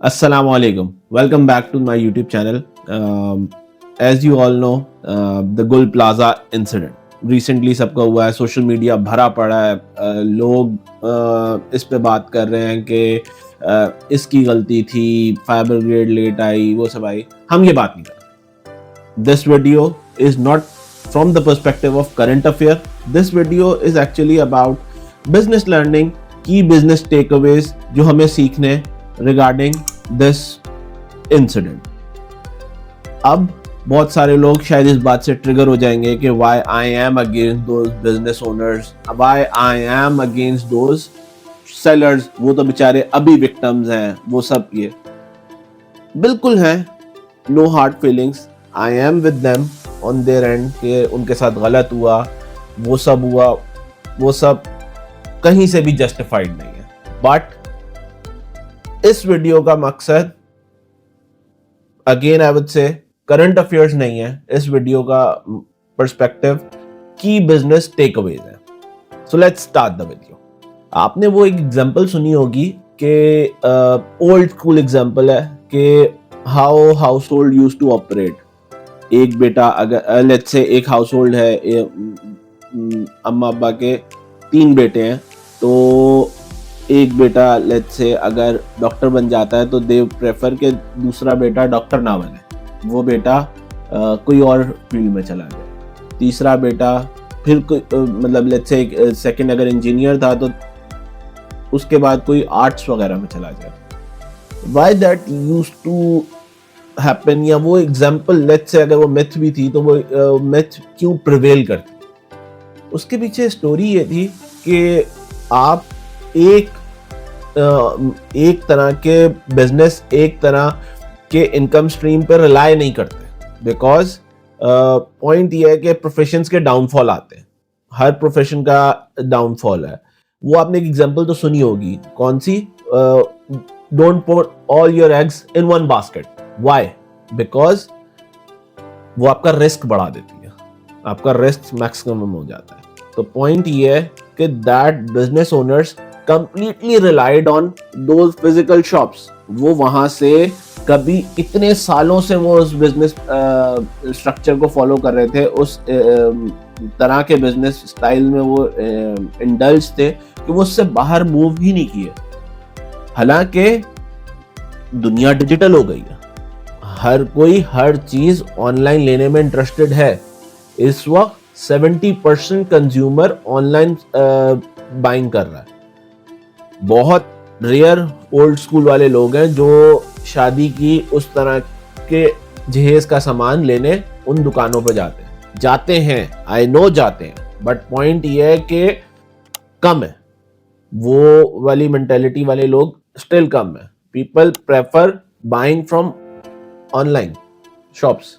Assalamu alaikum. Welcome back to my YouTube channel. As you all know, the Gul Plaza incident recently सबका हुआ है, social media भरा पड़ा है, लोग इस पे बात कर रहे हैं कि इसकी गलती थी, फायर ब्रिगेड लेट आई, वो सब आई. हम ये बात नहीं कर रहे. This video is not from the perspective of current affair. This video is actually about business learning, key business takeaways जो हमें सीखने regarding this incident. अब बहुत सारे लोग शायद इस बात से ट्रिगर हो जाएंगे कि why I am against those business owners, why I am against those sellers, वो तो बेचारे अभी victims हैं, वो सब ये बिल्कुल हैं. No hard feelings. I am with them on their end कि उनके साथ गलत हुआ, वो सब कहीं से भी जस्टिफाइड नहीं है. बट इस वीडियो का मकसद again I would say current affairs नहीं है. इस वीडियो का पर्सपेक्टिव की बिजनेस टेकअवेज है. So let's start the video. आपने वो एक एग्जांपल सुनी होगी कि ओल्ड स्कूल एग्जांपल है कि how household used to operate. एक बेटा, अगर लेट्स से एक हाउस होल्ड है, अम्मा अब्बा के 3 बेटे हैं, तो एक बेटा लेट्स से अगर डॉक्टर बन जाता है तो दे प्रेफर के दूसरा बेटा डॉक्टर ना बने, वो बेटा कोई और फील्ड में चला जाए. तीसरा बेटा फिर मतलब लेट्स से एक सेकंड अगर इंजीनियर था तो उसके बाद कोई आर्ट्स वगैरह में चला जाए. Why that used to happen, या वो एग्जांपल लेट्स से अगर वो मिथ भी थी तो वो मिथ क्यों प्रिवेल करती. उसके पीछे स्टोरी ये थी कि आप एक तरह के बिजनेस, एक तरह के इनकम स्ट्रीम पर रिलाय नहीं करते. बिकॉज पॉइंट ये है कि प्रोफेशंस के डाउनफॉल आते हैं. हर प्रोफेशन का डाउनफॉल है. वो आपने एक एग्जांपल तो सुनी होगी, कौन सी? Don't put all your eggs in one basket. Why? Because वो आपका रिस्क बढ़ा देती है, आपका रिस्क मैक्सिमम हो जाता है. तो पॉइंट ये है कि that business owners completely relied on those physical shops. वो वहां से कभी इतने सालों से वो उस बिजनेस स्ट्रक्चर को फॉलो कर रहे थे, उस तरह के बिजनेस स्टाइल में वो इंडल्ज थे कि वो उससे बाहर मूव ही नहीं किए. हालांकि दुनिया डिजिटल हो गई है, हर कोई हर चीज ऑनलाइन लेने में इंटरेस्टेड है. इस वक्त 70% कंज्यूमर ऑनलाइन बाइंग कर रहा है. बहुत रेयर ओल्ड स्कूल वाले लोग हैं जो शादी की उस तरह के जहेज का सामान लेने उन दुकानों पर जाते हैं. आई नो जाते हैं, बट पॉइंट ये है कि कम है. वो वाली मेंटेलिटी वाले लोग स्टिल कम है. People prefer buying from online shops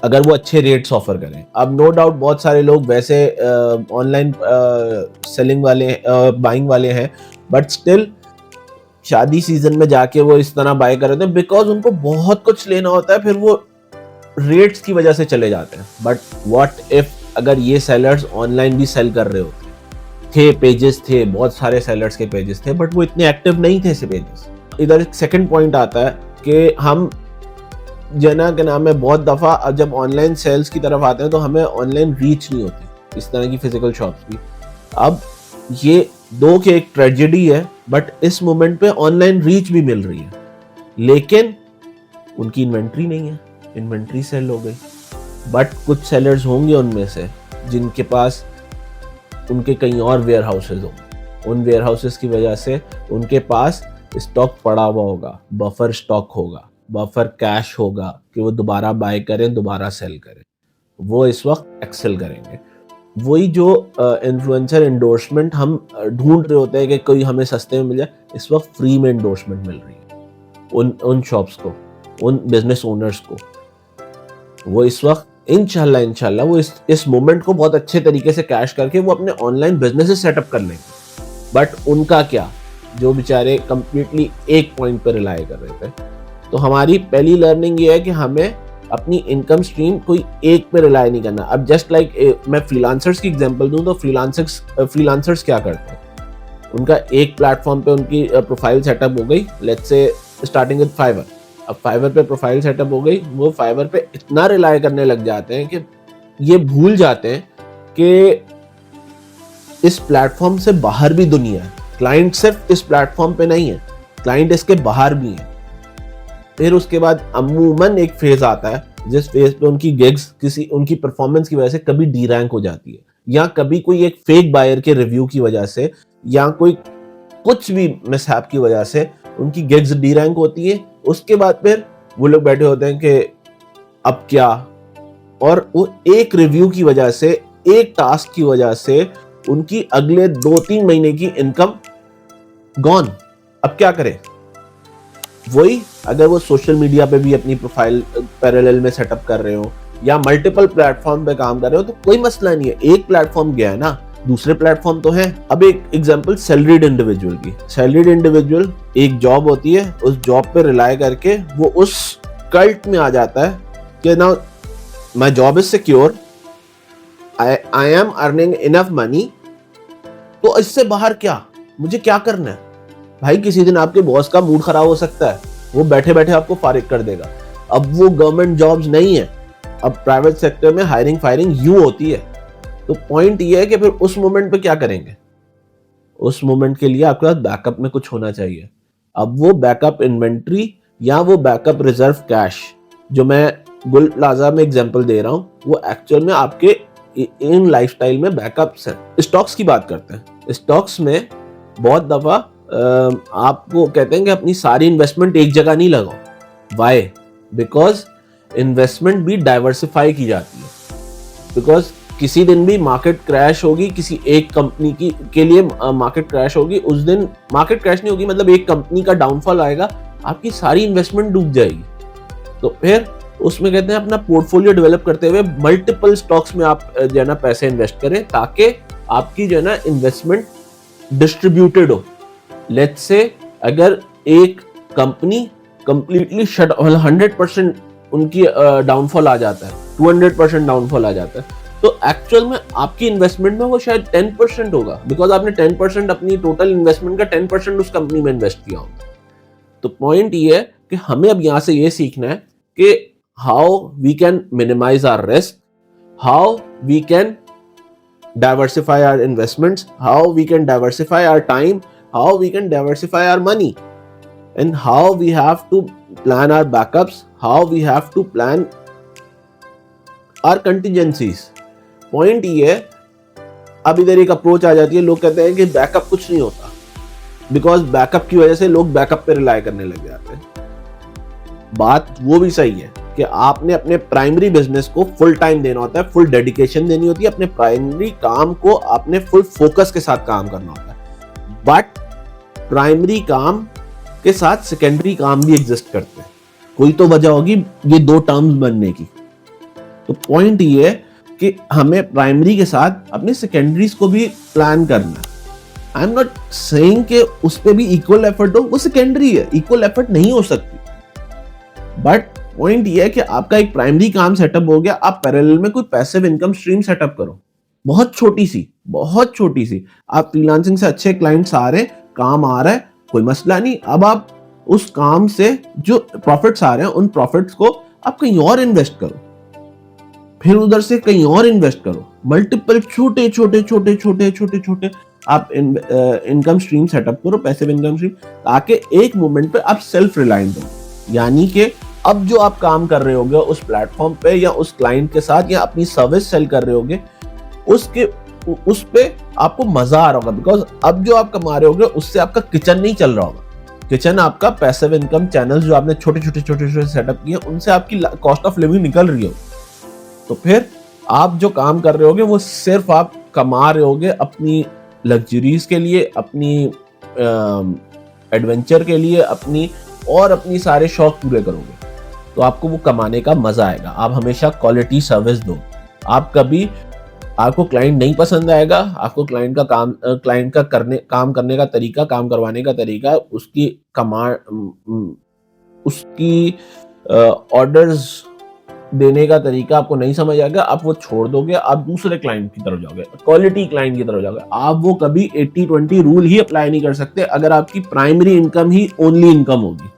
अगर वो अच्छे रेट्स ऑफर करें. अब नो डाउट बहुत सारे लोग वैसे ऑनलाइन सेलिंग वाले, बाइंग वाले हैं, बट स्टिल शादी सीजन में जाके वो इस तरह बाय कर रहे थे बिकॉज उनको बहुत कुछ लेना होता है, फिर वो रेट्स की वजह से चले जाते हैं. बट व्हाट इफ अगर ये सेलर्स ऑनलाइन भी सेल कर रहे होते थे, पेजेस थे, बहुत सारे सेलर्स के पेजेस थे, बट वो इतने एक्टिव नहीं थे ऐसे पेजेस. इधर सेकंड पॉइंट आता है कि हम जना के नाम में बहुत दफा जब ऑनलाइन सेल्स की तरफ आते हैं तो हमें ऑनलाइन रीच नहीं होती इस तरह की फिजिकल शॉप्स की. अब ये दो के एक ट्रेजेडी है, बट इस मोमेंट पे ऑनलाइन रीच भी मिल रही है, लेकिन उनकी इन्वेंट्री नहीं है, इन्वेंट्री सेल हो गई. बट कुछ सेलर्स होंगे उनमें से जिनके पास उनके कहीं और वेयर हाउसेज होंगे. उन वेयर हाउसेज की वजह से उनके पास स्टॉक पड़ा हुआ होगा, बफर स्टॉक होगा, बफर कैश होगा कि वो दोबारा बाय करें, दोबारा सेल करें. वो इस वक्त एक्सेल करेंगे. वही जो इन्फ्लुएंसर एंडोर्समेंट हम ढूंढ रहे होते हैं कि कोई हमें सस्ते में मिल जाए, इस वक्त फ्री में एंडोर्समेंट मिल रही है उन शॉप्स को, उन बिजनेस ओनर्स को. वो इस वक्त इंशाल्लाह वो इस मोमेंट को बहुत अच्छे तरीके से कैश करके वो अपने ऑनलाइन बिजनेसेस सेटअप कर लेंगे. बट उनका क्या, जो बेचारे कंप्लीटली एक पॉइंट पर रिलाय कर रहे थे. तो हमारी पहली लर्निंग ये है कि हमें अपनी इनकम स्ट्रीम कोई एक पे रिलाय नहीं करना. अब जस्ट लाइक मैं फ्रीलांसर्स की एग्जांपल दूं तो फ्रीलांसर्स क्या करते हैं, उनका एक प्लेटफॉर्म पे उनकी प्रोफाइल सेटअप हो गई, let's say starting with Fiverr. अब फाइवर पे प्रोफाइल सेटअप हो गई, वो फाइवर पे इतना रिलाय करने लग जाते हैं कि ये भूल जाते हैं कि इस प्लेटफॉर्म से बाहर भी दुनिया है। क्लाइंट सिर्फ इस प्लेटफॉर्म पे नहीं है, क्लाइंट इसके बाहर भी है। फिर उसके बाद अमूमन एक फेज आता है जिस फेज पे उनकी गिग्स किसी उनकी परफॉर्मेंस की वजह से कभी डी रैंक हो जाती है, या कभी कोई एक फेक बायर के रिव्यू की वजह से, या कोई कुछ भी मिसहैप की वजह से उनकी गिग्स डी रैंक होती है। उसके बाद फिर वो लोग बैठे होते हैं कि अब क्या, और वो एक रिव्यू की वजह से, एक टास्क की वजह से उनकी अगले 2-3 महीने की इनकम गॉन। अब क्या करें? वही, अगर वो सोशल मीडिया पे भी अपनी प्रोफाइल पैरेलल में सेटअप कर रहे हो या मल्टीपल प्लेटफॉर्म पे काम कर रहे हो तो कोई मसला नहीं है, एक प्लेटफॉर्म गया है ना, दूसरे प्लेटफॉर्म तो है। अब एक एग्जांपल सैलरीड इंडिविजुअल की। सैलरीड इंडिविजुअल एक जॉब होती है, उस जॉब पे रिलाय करके वो उस कल्ट में आ जाता है कि ना my job is secure, I am earning enough money, तो इससे बाहर क्या, मुझे क्या करना है? भाई किसी दिन आपके बॉस का मूड खराब हो सकता है, वो बैठे बैठे आपको फारिग कर देगा। अब वो गवर्नमेंट जॉब्स नहीं है, अब प्राइवेट सेक्टर में हायरिंग फायरिंग यूं होती है। तो पॉइंट ये है कि फिर उस मोमेंट पे क्या करेंगे? उस मोमेंट के लिए आपके पास बैकअप में कुछ होना चाहिए। अब वो बैकअप इन्वेंट्री या वो बैकअप रिजर्व कैश जो मैं गुल प्लाजा में एग्जांपल दे रहा हूं, वो एक्चुअल में आपके इन लाइफस्टाइल में बैकअप्स हैं। स्टॉक्स की बात करते हैं। स्टॉक्स में बहुत दफा आपको कहते हैं कि अपनी सारी इन्वेस्टमेंट एक जगह नहीं लगाओ। वाई? बिकॉज इन्वेस्टमेंट भी डाइवर्सिफाई की जाती है। बिकॉज किसी दिन भी मार्केट क्रैश होगी, किसी एक कंपनी की के लिए मार्केट क्रैश होगी, उस दिन मार्केट क्रैश नहीं होगी, मतलब एक कंपनी का डाउनफॉल आएगा, आपकी सारी इन्वेस्टमेंट डूब जाएगी। तो फिर उसमें कहते हैं अपना पोर्टफोलियो डेवलप करते हुए मल्टीपल स्टॉक्स में आप जो है ना पैसे इन्वेस्ट करें, ताकि आपकी जो है ना इन्वेस्टमेंट डिस्ट्रीब्यूटेड हो। लेट्स से अगर एक कंपनी कंप्लीटली शट 100% उनकी डाउनफॉल आ जाता है, 200% डाउनफॉल आ जाता है, तो एक्चुअल में आपकी इन्वेस्टमेंट में वो शायद 10% होगा, बिकॉज आपने 10% अपनी टोटल इन्वेस्टमेंट का 10% उस कंपनी में इन्वेस्ट किया होगा। तो पॉइंट ये है कि हमें अब यहां से ये सीखना है कि how we can minimise our risk, how we can diversify our investments, how we can diversify our time, how we can diversify our money, and how we have to plan our backups, how we have to plan our contingencies. Point ये है, अब इधर एक approach आ जाती है, लोग कहते हैं कि बैकअप कुछ नहीं होता, बिकॉज बैकअप की वजह से लोग बैकअप पे रिलाय करने लग जाते हैं। बात वो भी सही है कि आपने अपने प्राइमरी बिजनेस को फुल टाइम देना होता है, फुल डेडिकेशन देनी होती है, अपने प्राइमरी काम को आपने फुल फोकस के साथ काम करना होता है। बट प्राइमरी काम के साथ सेकेंडरी काम भी एग्जिस्ट करते हैं। कोई तो वजह होगी ये दो टर्म्स बनने की। तो पॉइंट ये है कि हमें प्राइमरी के साथ अपने सेकेंडरीज को भी प्लान करना है। आई एम नॉट सेइंग कि उस पर भी इक्वल एफर्ट हो, वो सेकेंडरी है, इक्वल एफर्ट नहीं हो सकती। बट पॉइंट ये है कि आपका एक प्राइमरी काम सेटअप हो गया, आप पैरेलल में कोई पैसिव इनकम स्ट्रीम सेटअप करो, बहुत छोटी सी। आप फ्रीलांसिंग से अच्छे क्लाइंट्स आ रहे हैं, काम आ रहा है, कोई मसला नहीं। अब आप उस काम से जो प्रॉफिट्स आ रहे हैं, उन प्रॉफिट्स को आप कहीं और इन्वेस्ट करो, फिर उधर से कहीं और इन्वेस्ट करो। मल्टीपल छोटे आप इनकम स्ट्रीम सेटअप करो, पैसिव इनकम स्ट्रीम, ताकि एक मोमेंट पे आप सेल्फ रिलायंट हो। यानी कि अब जो आप काम कर रहे होगे उस प्लेटफॉर्म पे या उस क्लाइंट के साथ या अपनी सर्विस सेल कर रहे होगे, उस पे आपको मजा आ रहा होगा, बिकॉज अब जो आप कमा रहे होगे उससे आपका किचन नहीं चल रहा होगा। किचन आपका पैसिव इनकम चैनल्स जो आपने छोटे सेटअप किए, उनसे आपकी कॉस्ट ऑफ लिविंग निकल रही हो। तो फिर आप जो काम कर रहे होगे वो सिर्फ आप कमा रहे होगे अपनी लग्जरीज के लिए, अपनी एडवेंचर के लिए, अपनी सारे शौक पूरे करोगे, तो आपको वो कमाने का मजा आएगा। आप हमेशा क्वालिटी सर्विस दो। आपको क्लाइंट नहीं पसंद आएगा, आपको क्लाइंट का काम करने का तरीका, काम करवाने का तरीका, उसकी ऑर्डर्स देने का तरीका आपको नहीं समझ आएगा, आप वो छोड़ दोगे, आप दूसरे क्लाइंट की तरफ जाओगे, क्वालिटी क्लाइंट की तरफ जाओगे। आप वो कभी 80-20 रूल ही अप्लाई नहीं कर सकते अगर आपकी प्राइमरी इनकम ही ओनली इनकम होगी।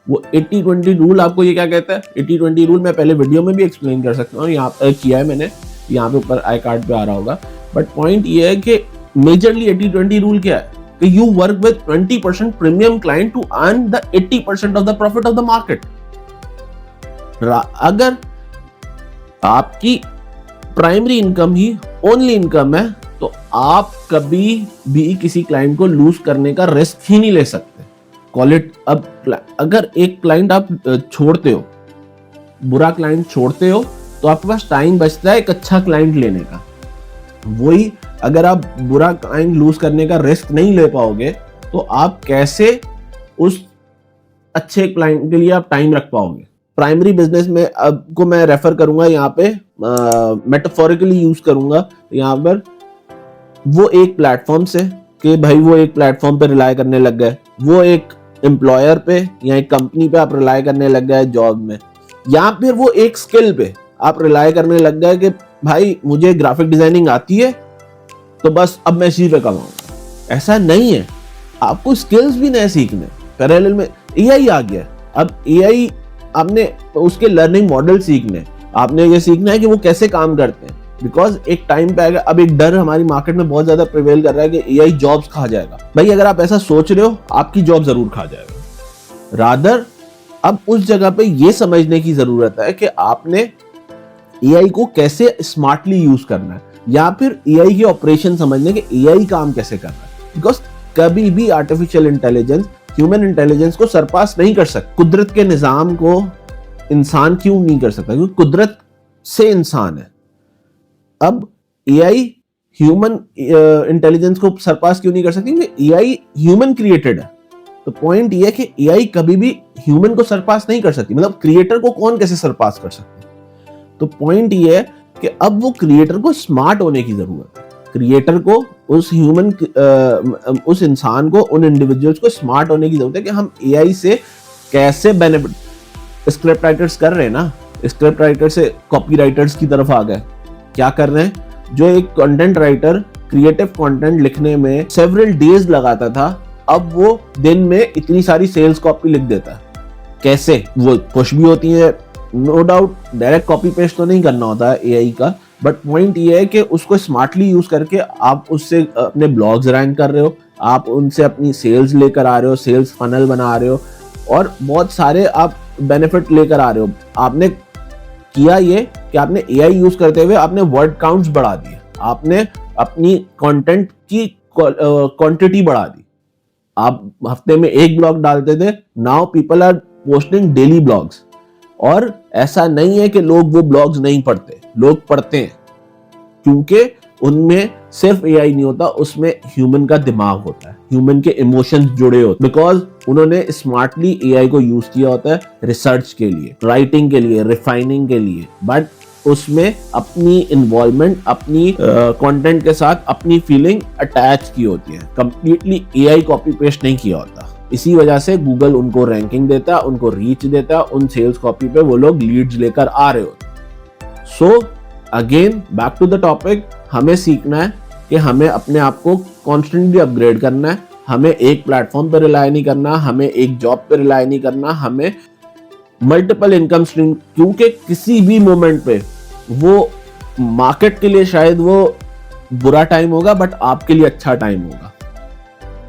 वो 80-20 रूल आपको ये क्या कहता है? 80-20 रूल मैं पहले वीडियो में भी एक्सप्लेन कर सकता हूँ, यहाँ किया है मैंने, यहाँ पे ऊपर आई कार्ड पे आ रहा होगा। बट पॉइंट ये है कि मेजरली 80-20 रूल क्या है कि you work with 20% premium client to earn the 80% of the profit of the market. अगर आपकी प्राइमरी इनकम ही ओनली इनकम है तो आप कभी भी किसी क्लाइंट को लूज करने का रिस्क ही नहीं ले सकते। कॉल इट, अब अगर एक क्लाइंट आप छोड़ते हो, बुरा क्लाइंट छोड़ते हो, तो आपके पास टाइम बचता है एक अच्छा क्लाइंट लेने का। वही अगर आप बुरा क्लाइंट लूज करने का रिस्क नहीं ले पाओगे तो आप कैसे उस अच्छे क्लाइंट के लिए आप टाइम रख पाओगे। प्राइमरी बिजनेस में आपको मैं रेफर करूंगा, यहाँ पे मेटाफोरिकली यूज करूंगा यहाँ पर, वो एक प्लेटफॉर्म से कि भाई वो एक प्लेटफॉर्म पे रिलाय करने लग गए, वो एक एम्प्लॉयर पे या एक कंपनी पे आप रिलाय करने लग गए जॉब में, या फिर वो एक स्किल पे आप रिलाय करने लग गए कि भाई मुझे ग्राफिक डिजाइनिंग आती है तो बस अब मैं इसी पे कमाऊंगा। ऐसा नहीं है, आपको स्किल्स भी नए सीखने। पैरेलल में एआई आ गया, अब एआई आपने उसके लर्निंग मॉडल सीखने, आपने ये सीखना है कि वो कैसे काम करते हैं। बिकॉज एक टाइम पे आएगा, अब एक डर हमारी मार्केट में बहुत ज्यादा प्रिवेल कर रहा है कि एआई जॉब्स खा जाएगा। भाई अगर आप ऐसा सोच रहे हो, आपकी जॉब जरूर खा जाएगा। रादर अब उस जगह पे ये समझने की जरूरत है कि आपने एआई को कैसे स्मार्टली यूज करना है, या फिर एआई के ऑपरेशन समझने के एआई काम कैसे करना है। बिकॉज कभी भी आर्टिफिशियल इंटेलिजेंस ह्यूमन इंटेलिजेंस को सरपास नहीं कर सकता। कुदरत के निजाम को इंसान क्यों नहीं कर सकता? क्योंकि कुदरत से इंसान है। अब एआई ह्यूमन इंटेलिजेंस को सरपास क्यों नहीं कर सकती? क्योंकि एआई ह्यूमन क्रिएटेड है। तो पॉइंट ये है कि एआई कभी भी ह्यूमन को सरपास नहीं कर सकती। मतलब क्रिएटर को कौन कैसे सरपास कर सकता है? तो पॉइंट ये है कि अब वो क्रिएटर को स्मार्ट होने की जरूरत है। क्रिएटर को, उस ह्यूमन, उस इंसान को, उन इंडिविजुअल्स को स्मार्ट होने की जरूरत है कि हम एआई से कैसे बेनिफिट। स्क्रिप्ट राइटर्स कर रहे हैं ना, स्क्रिप्ट राइटर से कॉपी राइटर्स की तरफ आ गए। क्या कर रहे हैं? जो एक कंटेंट राइटर क्रिएटिव कंटेंट लिखने में सेवरल डेज लगाता था, अब वो दिन में इतनी सारी सेल्स कॉपी लिख देता है। कैसे? वो पुश भी होती है, no doubt direct copy paste तो नहीं करना होता है एआई का, बट पॉइंट ये है कि उसको स्मार्टली यूज करके आप उससे अपने ब्लॉग्स रैंक कर रहे हो, आप उनसे अपनी सेल्स लेकर आ रहे हो, सेल्स फनल बना रहे हो, और बहुत सारे आप बेनिफिट लेकर आ रहे हो। आपने किया ये कि आपने एआई यूज करते हुए आपने वर्ड काउंट्स बढ़ा दिए, आपने अपनी कंटेंट की क्वांटिटी बढ़ा दी। आप हफ्ते में एक ब्लॉग डालते थे, now people are posting daily blogs. और ऐसा नहीं है कि लोग वो ब्लॉग्स नहीं पढ़ते, लोग पढ़ते हैं, क्योंकि उनमें सिर्फ एआई नहीं होता, उसमें ह्यूमन का दिमाग होता है, ह्यूमन के इमोशंस जुड़े होते हैं। बिकॉज उन्होंने स्मार्टली एआई को यूज किया होता है रिसर्च के लिए, राइटिंग के लिए, रिफाइनिंग के लिए, बट उसमें अपनी इन्वॉल्वमेंट, अपनी कंटेंट के साथ अपनी फीलिंग अटैच की होती है। कंप्लीटली एआई कॉपी पेस्ट नहीं किया होता। इसी वजह से गूगल उनको रैंकिंग देता है, उनको रीच देता है, उन सेल्स कॉपी पे वो लोग लीड्स लेकर आ रहे होते। So again back to the topic, हमें सीखना है कि हमें अपने आप को कॉन्स्टेंटली अपग्रेड करना है। हमें एक प्लेटफॉर्म पर रिलाय नहीं करना, हमें एक जॉब पर रिलाय नहीं करना, हमें मल्टीपल इनकम स्ट्रीम, क्योंकि किसी भी मोमेंट पे वो मार्केट के लिए शायद वो बुरा टाइम होगा, बट आपके लिए अच्छा टाइम होगा।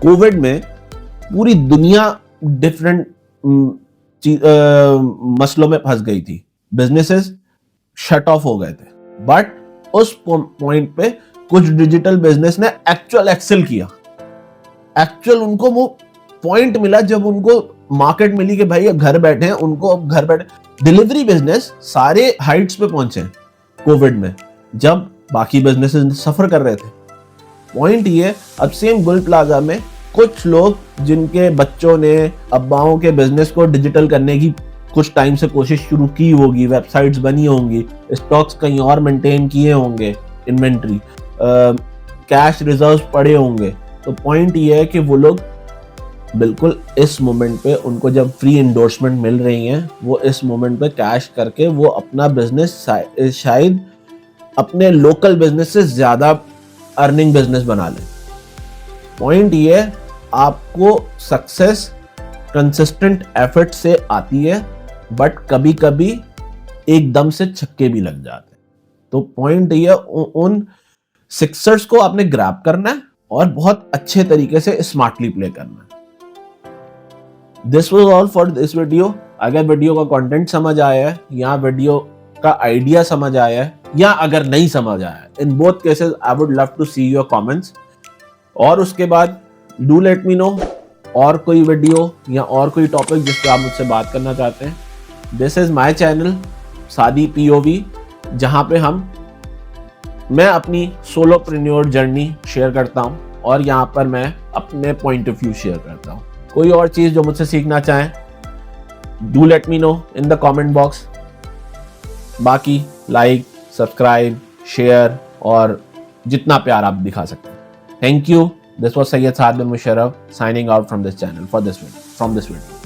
कोविड में पूरी दुनिया डिफरेंट मसलों में फंस गई थी, बिजनेसेस शट ऑफ हो गए थे, बट उस पॉइंट पे कुछ डिजिटल बिजनेस ने एक्चुअल एक्सेल किया। एक्चुअल उनको वो पॉइंट मिला जब उनको मार्केट मिली कि भाई घर बैठे हैं, उनको अब घर बैठे डिलीवरी बिजनेस सारे हाइट्स पे पहुंचे कोविड में, जब बाकी बिजनेसेस सफर कर रहे थे। पॉइंट ये, अब सेम गुल प्लाजा में कुछ लोग जिनके बच्चों ने अब्बाओं के बिजनेस को डिजिटल करने की कुछ टाइम से कोशिश शुरू की होगी, वेबसाइट्स बनी होंगी, स्टॉक्स कहीं और मेंटेन किए होंगे, इन्वेंट्री, कैश रिजर्व्स पड़े होंगे। तो पॉइंट ये है कि वो लोग बिल्कुल इस मोमेंट पे उनको जब फ्री एंडोर्समेंट मिल रही हैं, वो इस मोमेंट पे कैश करके वो अपना बिजनेस शायद अपने लोकल बिजनेस से ज्यादा अर्निंग बिजनेस बना लें। पॉइंट ये है, आपको सक्सेस कंसिस्टेंट एफर्ट से आती है, बट कभी कभी एकदम से छक्के भी लग जाते हैं। तो पॉइंट ये उन सिक्सर्स को आपने ग्रैब करना है और बहुत अच्छे तरीके से स्मार्टली प्ले करना है। This was all for this video. अगर वीडियो का कंटेंट समझ आया है या वीडियो का आइडिया समझ आया है या अगर नहीं समझ आया है, in both cases I would love to see your comments. और उसके बाद डू लेट मी नो और कोई वीडियो या और कोई टॉपिक जिस पे आप मुझसे बात करना चाहते हैं। दिस इज माय चैनल सादी पीओवी, जहां पे मैं अपनी सोलोप्रेन्योर जर्नी शेयर करता हूं और यहां पर मैं अपने पॉइंट ऑफ व्यू शेयर करता हूं। कोई और चीज जो मुझसे सीखना चाहें, do let me know in the comment box. बाकी लाइक, सब्सक्राइब, शेयर और जितना प्यार आप दिखा सकते हैं। Thank you. This was Sayyid Saad bin Musharraf signing out from this channel from this video.